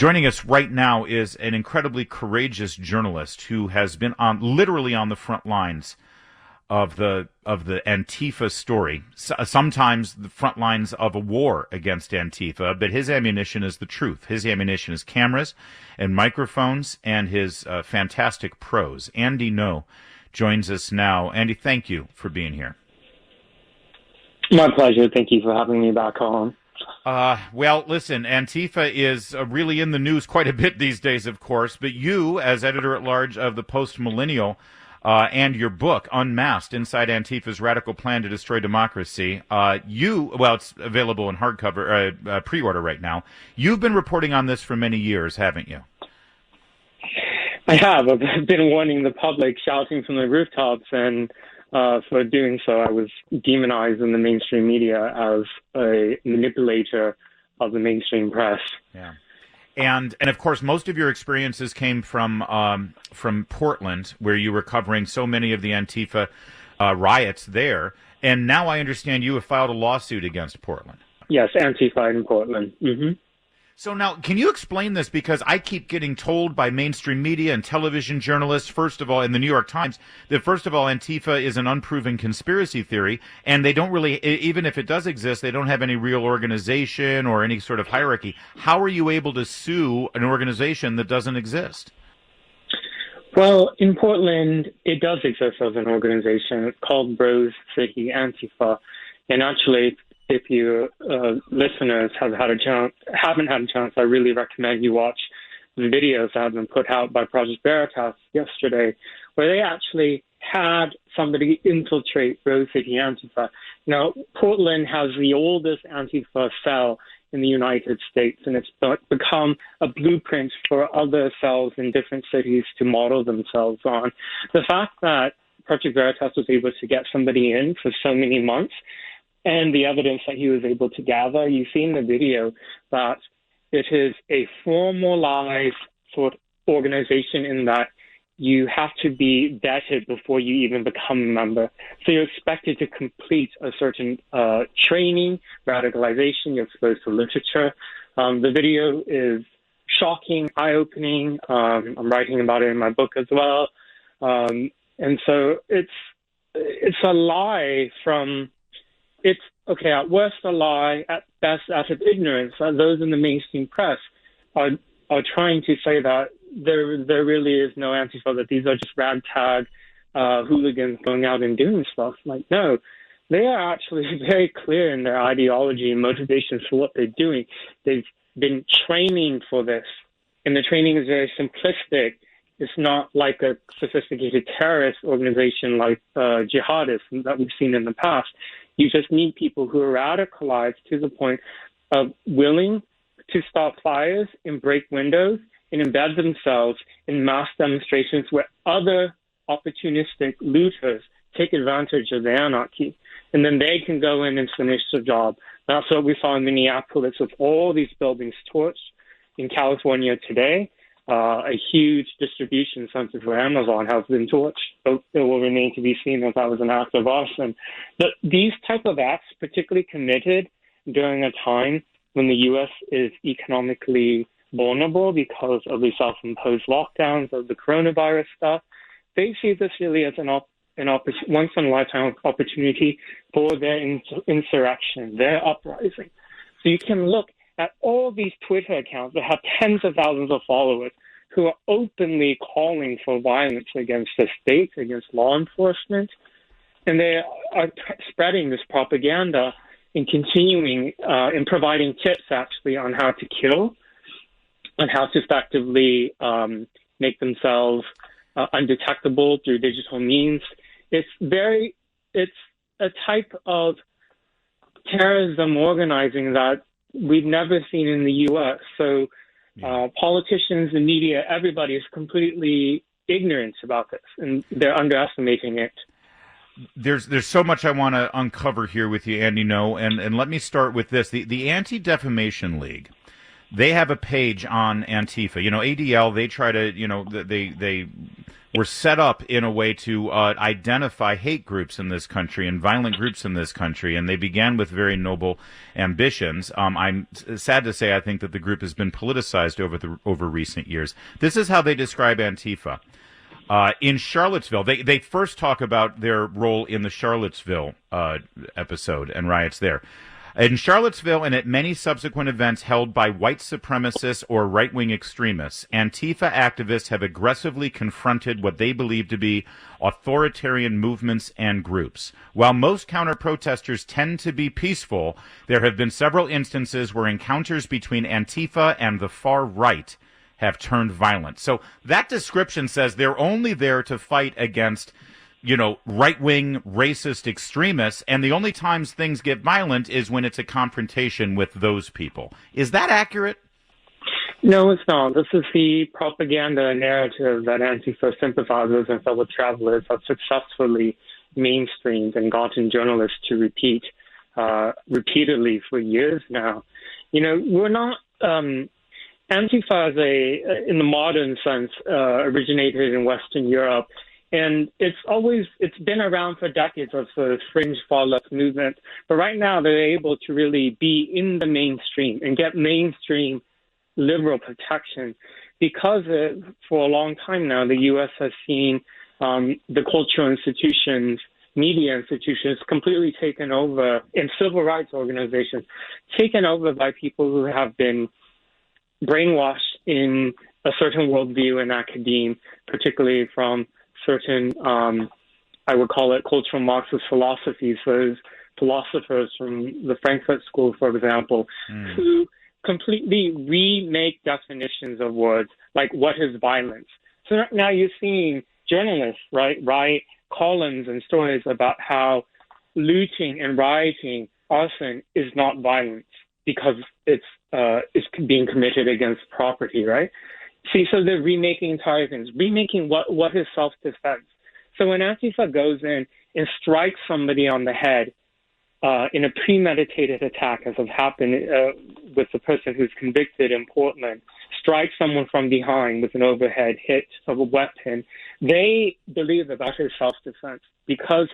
Joining us right now is an incredibly courageous journalist who has been literally on the front lines of the Antifa story. Sometimes the front lines of a war against Antifa, but his ammunition is the truth. His ammunition is cameras and microphones and his fantastic prose. Andy No joins us now. Andy, thank you for being here. My pleasure. Thank you for having me back on. Well, listen, Antifa is really in the news quite a bit these days, of course, but you, as editor-at-large of the Post-Millennial, and your book, Unmasked, Inside Antifa's Radical Plan to Destroy Democracy, it's available in hardcover, pre-order right now. You've been reporting on this for many years, haven't you? I have. I've been warning the public, shouting from the rooftops, and for doing so, I was demonized in the mainstream media as a manipulator of the mainstream press. Yeah. And of course, most of your experiences came from Portland, where you were covering so many of the Antifa riots there. And now I understand you have filed a lawsuit against Portland. Yes, Antifa in Portland. Mm-hmm. So now, can you explain this? Because I keep getting told by mainstream media and television journalists, first of all, in the New York Times, that first of all, Antifa is an unproven conspiracy theory, and they don't really, even if it does exist, they don't have any real organization or any sort of hierarchy. How are you able to sue an organization that doesn't exist? Well, in Portland, it does exist as an organization. It's called Rose City Antifa, and actually, if you listeners haven't had a chance, I really recommend you watch the videos that have been put out by Project Veritas yesterday, where they actually had somebody infiltrate Rose City Antifa. Now, Portland has the oldest Antifa cell in the United States, and it's become a blueprint for other cells in different cities to model themselves on. The fact that Project Veritas was able to get somebody in for so many months, and the evidence that he was able to gather, you see in the video that it is a formalized sort of organization in that you have to be vetted before you even become a member. So you're expected to complete a certain training, radicalization, you're exposed to literature. The video is shocking, eye-opening. I'm writing about it in my book as well. And so it's a lie at worst a lie, at best out of ignorance. Those in the mainstream press are trying to say that there really is no Antifa, that these are just ragtag hooligans going out and doing stuff. Like, no, they are actually very clear in their ideology and motivations for what they're doing. They've been training for this, and the training is very simplistic. It's not like a sophisticated terrorist organization like jihadists that we've seen in the past. You just need people who are radicalized to the point of willing to start fires and break windows and embed themselves in mass demonstrations where other opportunistic looters take advantage of the anarchy. And then they can go in and finish the job. That's what we saw in Minneapolis with all these buildings torched. In California today, a huge distribution center for Amazon has been torched. It will remain to be seen if that was an act of arson. But these type of acts, particularly committed during a time when the U.S. is economically vulnerable because of the self-imposed lockdowns of the coronavirus stuff, they see this really as an once-in-a-lifetime opportunity for their insurrection, their uprising. So you can look at all these Twitter accounts that have tens of thousands of followers who are openly calling for violence against the state, against law enforcement, and they are spreading this propaganda and continuing and providing tips, actually, on how to kill and how to effectively make themselves undetectable through digital means. It's a type of terrorism organizing that we've never seen in the U.S. So politicians, the media, everybody is completely ignorant about this, and they're underestimating it. There's so much I want to uncover here with you, Andy No, and let me start with this. The Anti-Defamation League, they have a page on Antifa. You know, ADL, they try to, they were set up in a way to identify hate groups in this country and violent groups in this country, and they began with very noble ambitions. I'm sad to say I think that the group has been politicized over recent years. This is how they describe Antifa. In Charlottesville, they first talk about their role in the Charlottesville episode and riots there. In Charlottesville and at many subsequent events held by white supremacists or right-wing extremists, Antifa activists have aggressively confronted what they believe to be authoritarian movements and groups. While most counter-protesters tend to be peaceful, there have been several instances where encounters between Antifa and the far right have turned violent. So that description says they're only there to fight against, right-wing racist extremists, and the only times things get violent is when it's a confrontation with those people. Is that accurate? No, it's not. This is the propaganda narrative that Antifa sympathizers and fellow travelers have successfully mainstreamed and gotten journalists to repeat repeatedly for years now. We're not... Antifa, in the modern sense, originated in Western Europe. And it's been around for decades as a fringe far left movement. But right now they're able to really be in the mainstream and get mainstream liberal protection because for a long time now, the U.S. has seen the cultural institutions, media institutions completely taken over, and civil rights organizations taken over by people who have been brainwashed in a certain worldview in academia, particularly from certain, I would call it cultural Marxist philosophies, those philosophers from the Frankfurt School, for example, who completely remake definitions of words, like what is violence. So now you're seeing journalists, write columns and stories about how looting and rioting, arson is not violence because it's being committed against property, right? See, so they're remaking entire things, remaking what is self-defense. So when Antifa goes in and strikes somebody on the head in a premeditated attack, as has happened with the person who's convicted in Portland, strikes someone from behind with an overhead hit of a weapon, they believe that is self-defense because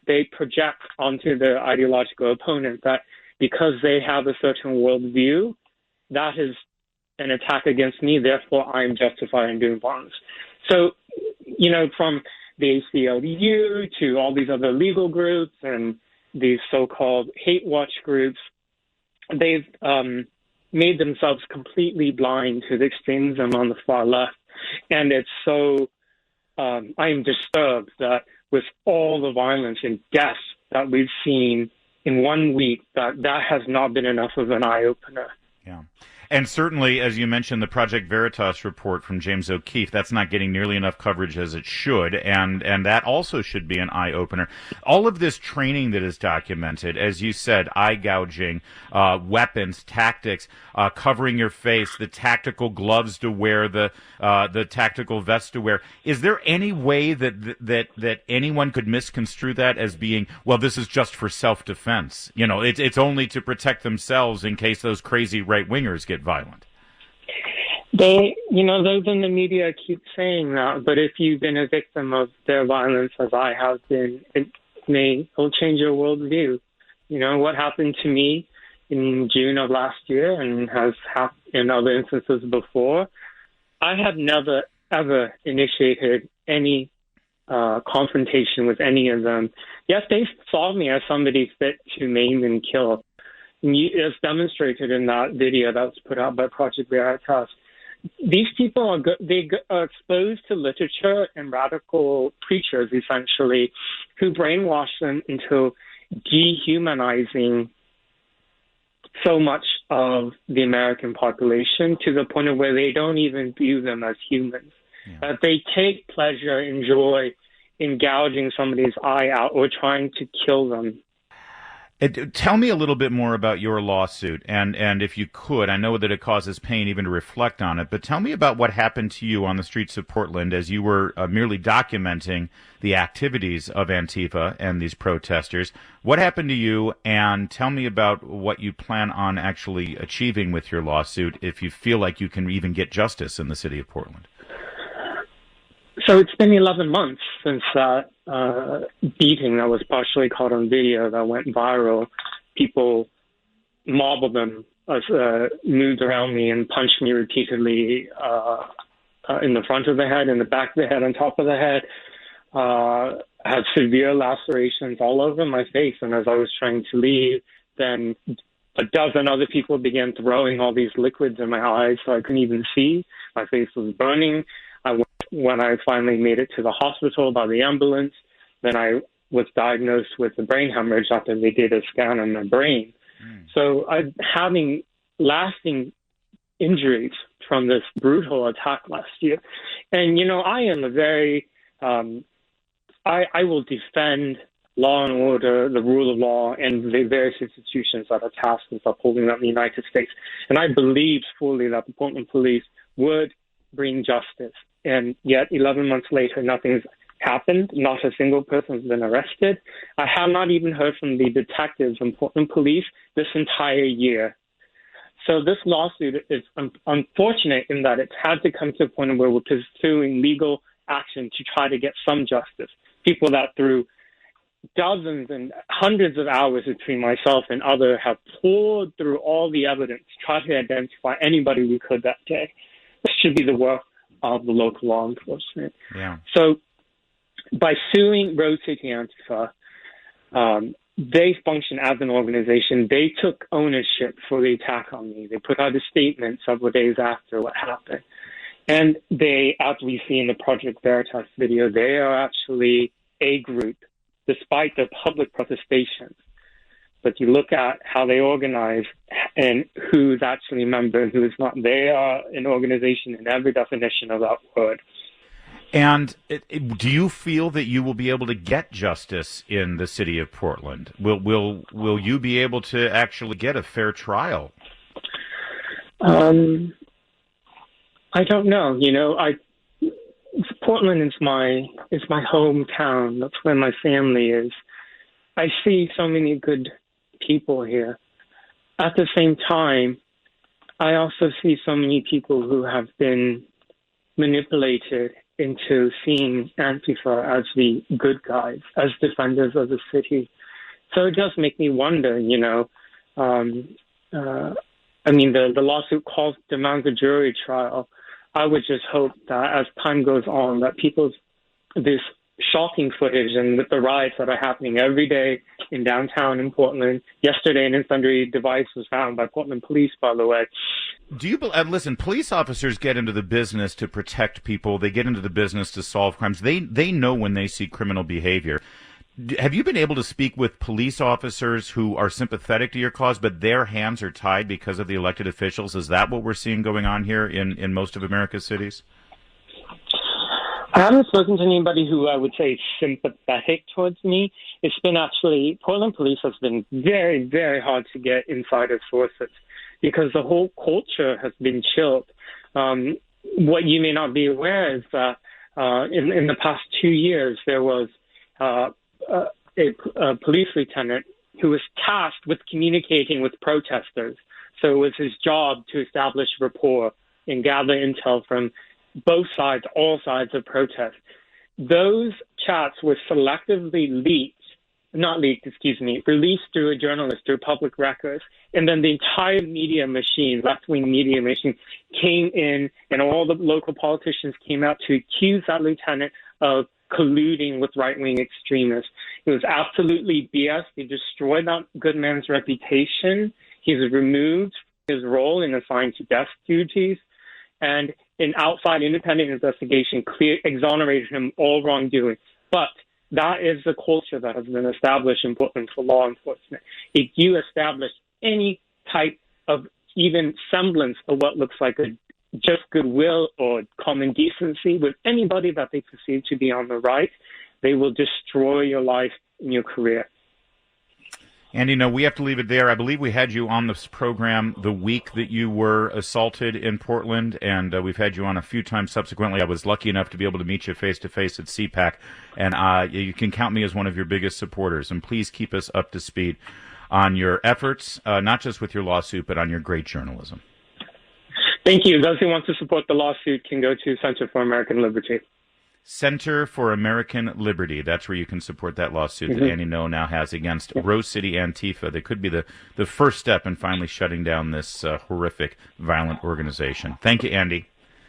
they project onto their ideological opponent that because they have a certain worldview, that is an attack against me, therefore I'm justified in doing violence. So, from the ACLU to all these other legal groups and these so-called hate watch groups, they've made themselves completely blind to the extremism on the far left. And it's so, I am disturbed that with all the violence and death that we've seen in 1 week, that has not been enough of an eye-opener. Yeah. And certainly, as you mentioned, the Project Veritas report from James O'Keefe, that's not getting nearly enough coverage as it should, and that also should be an eye-opener. All of this training that is documented, as you said, eye gouging, weapons, tactics, covering your face, the tactical gloves to wear, the tactical vest to wear. Is there any way that anyone could misconstrue that as being, well, this is just for self-defense? It's only to protect themselves in case those crazy right-wingers get violent. Those in the media keep saying that, but if you've been a victim of their violence, as I have been, it'll change your worldview. What happened to me in June of last year and has happened in other instances before, I have never, ever initiated any confrontation with any of them. Yes, they saw me as somebody fit to maim and kill. As demonstrated in that video that was put out by Project Veritas. These people are exposed to literature and radical preachers, essentially, who brainwash them into dehumanizing so much of the American population to the point of where they don't even view them as humans. Yeah. That they take pleasure and joy in gouging somebody's eye out or trying to kill them. Tell me a little bit more about your lawsuit, and if you could, I know that it causes pain even to reflect on it, but tell me about what happened to you on the streets of Portland as you were merely documenting the activities of Antifa and these protesters. What happened to you, and tell me about what you plan on actually achieving with your lawsuit if you feel like you can even get justice in the city of Portland. So it's been 11 months since that beating that was partially caught on video that went viral. People, mob of them, moved around me and punched me repeatedly in the front of the head, in the back of the head, on top of the head. Had severe lacerations all over my face. And as I was trying to leave, then a dozen other people began throwing all these liquids in my eyes so I couldn't even see. My face was burning. When I finally made it to the hospital by the ambulance, then I was diagnosed with a brain hemorrhage after they did a scan on my brain. So I'm having lasting injuries from this brutal attack last year. And, you know, I am a very, I will defend law and order, the rule of law, and the various institutions that are tasked with upholding that in the United States. And I believed fully that the Portland police would bring justice. And yet 11 months later, nothing's happened. Not a single person has been arrested. I have not even heard from the detectives from Portland police this entire year. So this lawsuit is unfortunate in that it's had to come to a point where we're pursuing legal action to try to get some justice. People that through dozens and hundreds of hours between myself and others have poured through all the evidence, tried to identify anybody we could that day. This should be the work of the local law enforcement. Yeah. So by suing Road City Antifa, they function as an organization. They took ownership for the attack on me. They put out a statement several days after what happened. And they, as we see in the Project Veritas video, they are actually a group, despite their public protestations. But you look at how they organize and who's actually a member and who's not. They are an organization in every definition of that word. And do you feel that you will be able to get justice in the city of Portland? Will you be able to actually get a fair trial? I don't know. You know, Portland is my hometown. That's where my family is. I see so many good people here. At the same time, I also see so many people who have been manipulated into seeing Antifa as the good guys, as defenders of the city. So it does make me wonder, you know. I mean, the lawsuit demands a jury trial. I would just hope that as time goes on, that this shocking footage and with the riots that are happening every day in downtown in Portland. Yesterday, an incendiary device was found by Portland police, by the way. Do you listen? Police officers get into the business to protect people. They get into the business to solve crimes. They know when they see criminal behavior. Have you been able to speak with police officers who are sympathetic to your cause, but their hands are tied because of the elected officials? Is that what we're seeing going on here in most of America's cities? I haven't spoken to anybody who I would say is sympathetic towards me. It's been actually, Portland police has been very, very hard to get insider sources because the whole culture has been chilled. What you may not be aware is that in the past 2 years, there was a police lieutenant who was tasked with communicating with protesters. So it was his job to establish rapport and gather intel from both sides, all sides of protest. Those chats were selectively released through a journalist, through public records. And then the entire media machine, left-wing media machine, came in and all the local politicians came out to accuse that lieutenant of colluding with right-wing extremists. It was absolutely BS. They destroyed that good man's reputation. He was removed from his role and assigned to desk duties. And an outside independent investigation exonerated him all wrongdoing. But that is the culture that has been established in Portland for law enforcement. If you establish any type of even semblance of what looks like just goodwill or common decency with anybody that they perceive to be on the right, they will destroy your life and your career. Andy, no, we have to leave it there. I believe we had you on this program the week that you were assaulted in Portland, and we've had you on a few times subsequently. I was lucky enough to be able to meet you face-to-face at CPAC, and you can count me as one of your biggest supporters. And please keep us up to speed on your efforts, not just with your lawsuit, but on your great journalism. Thank you. Those who want to support the lawsuit can go to Center for American Liberty. Center for American Liberty. That's where you can support that lawsuit that Andy Ngo now has against Rose City Antifa. That could be the first step in finally shutting down this horrific, violent organization. Thank you, Andy.